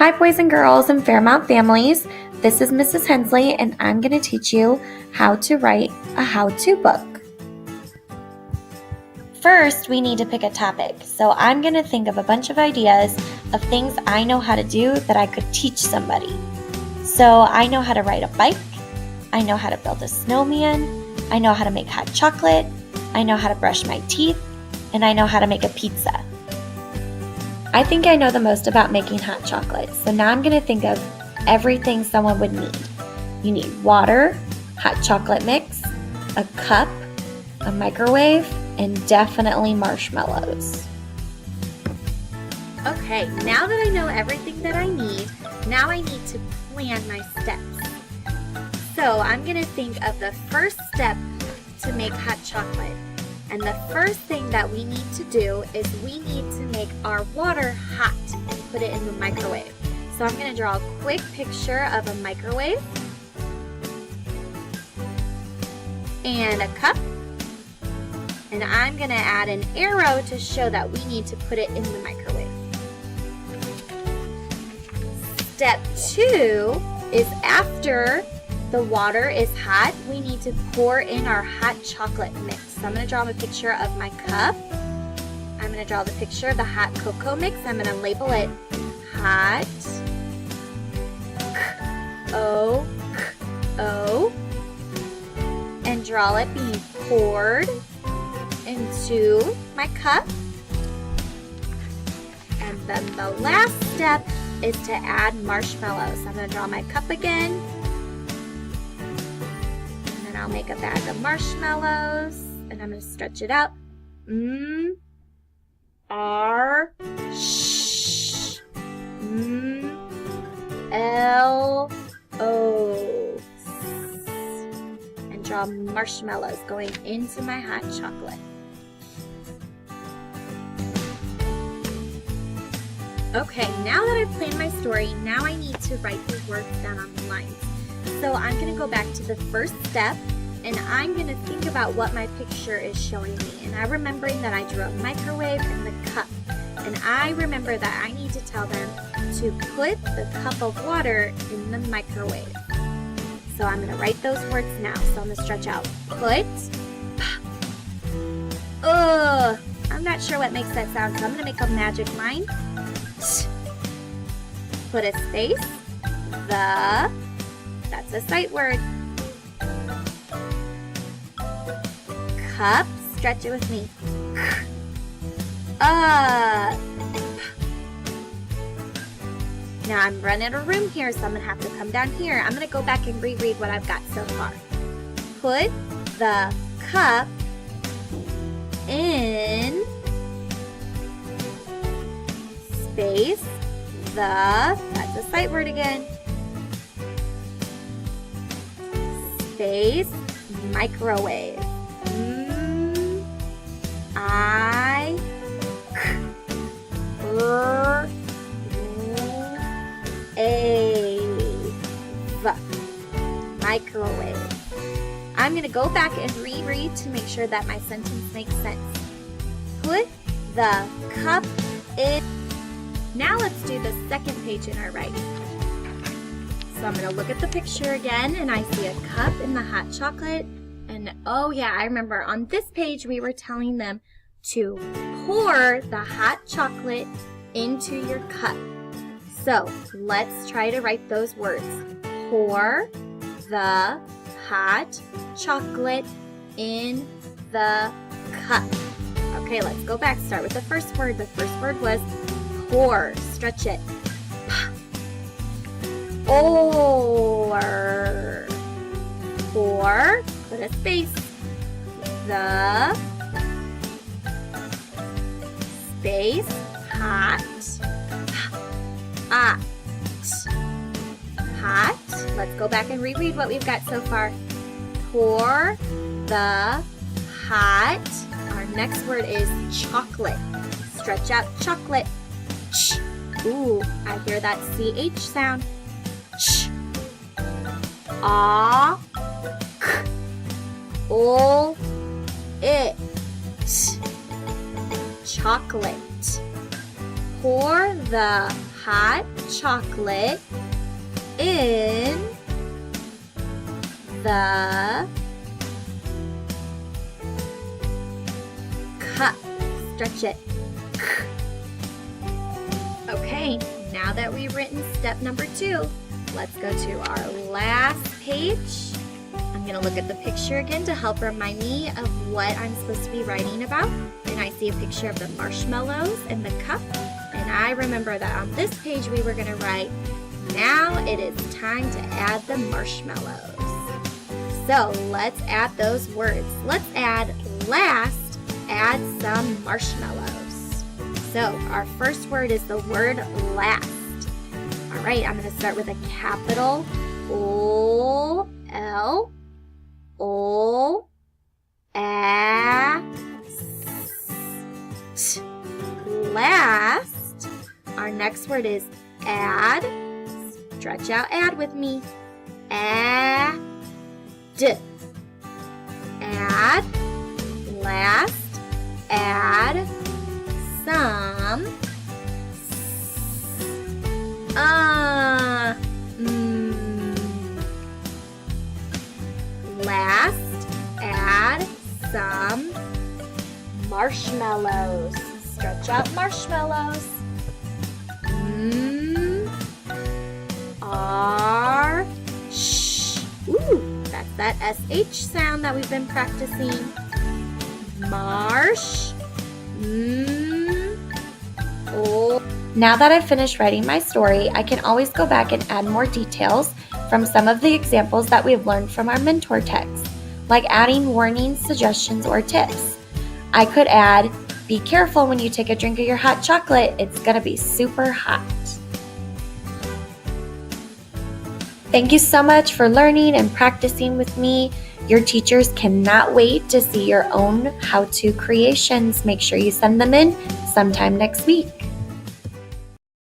Hi, boys and girls and Fairmount families. This is Mrs. Hensley, and I'm going to teach you how to write a how-to book. First, we need to pick a topic. So I'm going to think of a bunch of ideas of things I know how to do that I could teach somebody. So I know how to ride a bike. I know how to build a snowman. I know how to make hot chocolate. I know how to brush my teeth. And I know how to make a pizza. I think I know the most about making hot chocolate, so now I'm going to think of everything someone would need. You need water, hot chocolate mix, a cup, a microwave, and definitely marshmallows. Okay, now that I know everything that I need, now I need to plan my steps. So I'm going to think of the first step to make hot chocolate. And the first thing that we need to do is we need to make our water hot and put it in the microwave. So I'm going to draw a quick picture of a microwave and a cup. And I'm going to add an arrow to show that we need to put it in the microwave. Step 2 is after the water is hot, we need to pour in our hot chocolate mix. So I'm going to draw a picture of my cup. I'm going to draw the picture of the hot cocoa mix. I'm going to label it hot O and draw it being poured into my cup. And then the last step is to add marshmallows. So I'm going to draw my cup again. I'll make a bag of marshmallows and I'm going to stretch it out. R sh L O and draw marshmallows going into my hot chocolate. Okay, now that I've planned my story, now I need to write the words down on the lines. So I'm going to go back to the first step and I'm going to think about what my picture is showing me. And I'm remembering that I drew a microwave and the cup. And I remember that I need to tell them to put the cup of water in the microwave. So I'm going to write those words now. So I'm going to stretch out put. I'm not sure what makes that sound, so I'm going to make a magic line. Put a space. That's a sight word. Cup, stretch it with me. Now I'm running out of room here, so I'm going to have to come down here. I'm going to go back and reread what I've got so far. Put the cup in space that's a sight word again. Space microwave. Microwave. I'm going to go back and reread to make sure that my sentence makes sense. Put the cup in. Now let's do the second page in our writing. So I'm going to look at the picture again and I see a cup in the hot chocolate. And oh yeah, I remember on this page we were telling them to pour the hot chocolate into your cup. So let's try to write those words. Pour the hot chocolate in the cup. Okay, let's go back. Start with the first word. The first word was pour. Stretch it. Or. Pour. Put a space. The space hot. Hot. Let's go back and reread what we've got so far. Pour the hot. Our next word is chocolate. Stretch out chocolate. Ch. Ooh, I hear that CH sound. Ch. Ah. K. O. It. Chocolate. pour the hot chocolate in the cup. Stretch it. Okay, now that we've written step number 2, let's go to our last page. I'm going to look at the picture again to help remind me of what I'm supposed to be writing about. And I see a picture of the marshmallows and the cup. And I remember that on this page we were going to write, now it is time to add the marshmallows. So let's add those words. Let's add last, add some marshmallows. So our first word is the word last. All right, I'm going to start with a capital O, L, O, A, S, last. Our next word is add. Stretch out add with me. Add. Add. Last. Add. Some. Last, add some marshmallows. Stretch out marshmallows. R, sh. Ooh, that's that SH sound that we've been practicing. Marsh. Oh. Now that I've finished writing my story, I can always go back and add more details from some of the examples that we've learned from our mentor text, like adding warnings, suggestions, or tips. I could add, be careful when you take a drink of your hot chocolate, it's gonna be super hot. Thank you so much for learning and practicing with me. Your teachers cannot wait to see your own how-to creations. Make sure you send them in sometime next week.